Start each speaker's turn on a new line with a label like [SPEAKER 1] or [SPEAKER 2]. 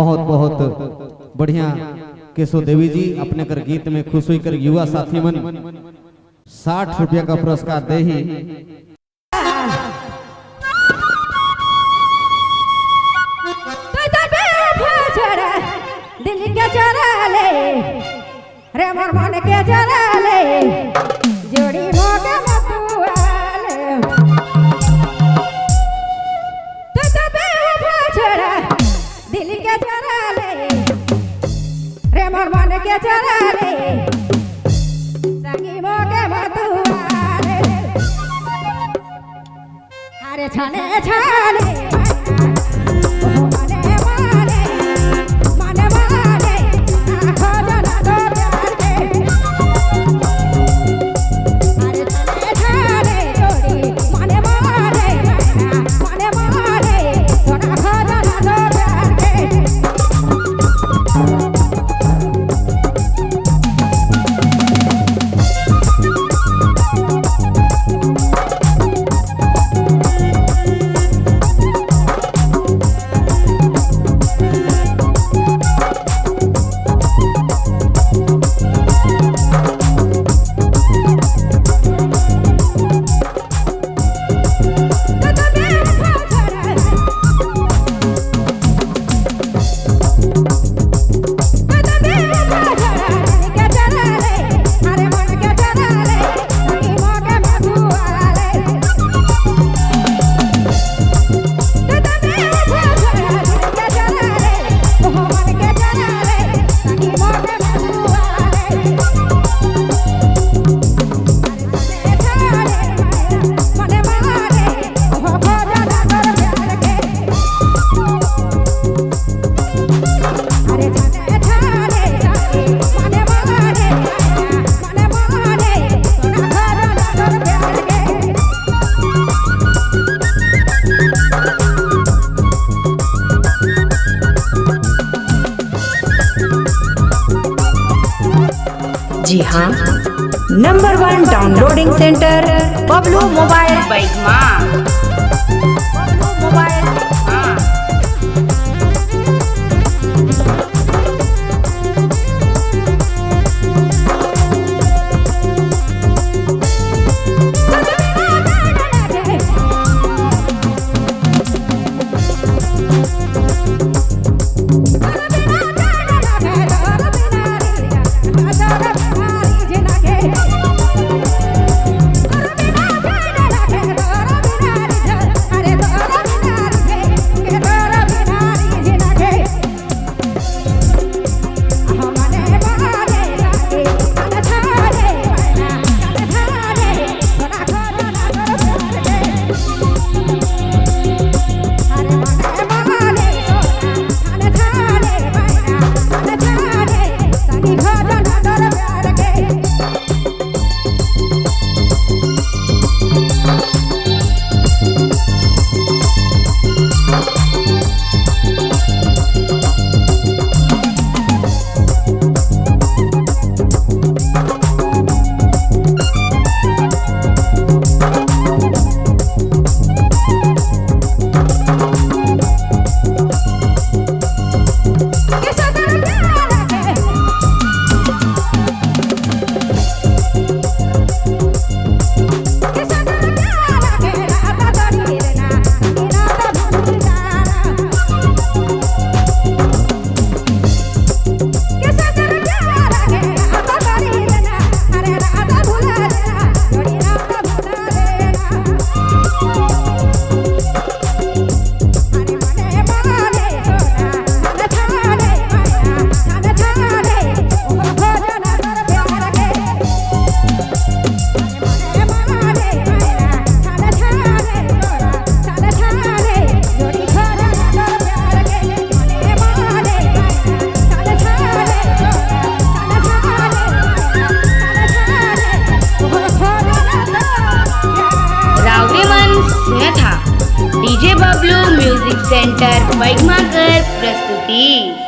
[SPEAKER 1] बहुत बहुत बढ़िया केशव देवी जी अपने कर गीत में खुश हुई कर युवा साथी मन 60 रुपया का पुरस्कार दे ही
[SPEAKER 2] दिल के चरा ले रे मोर मन के चरा ले जोड़ी मोटे मतुआले तो बेवफा दिल के चरा ले रे मोर मन के चरा ले संगी मोटे मतुआले अरे छाने छाने
[SPEAKER 3] जी हाँ, number 1 downloading centre Bablu mobile बैगमा। डीजे बबलू म्यूजिक सेंटर बैगमा कर प्रस्तुति।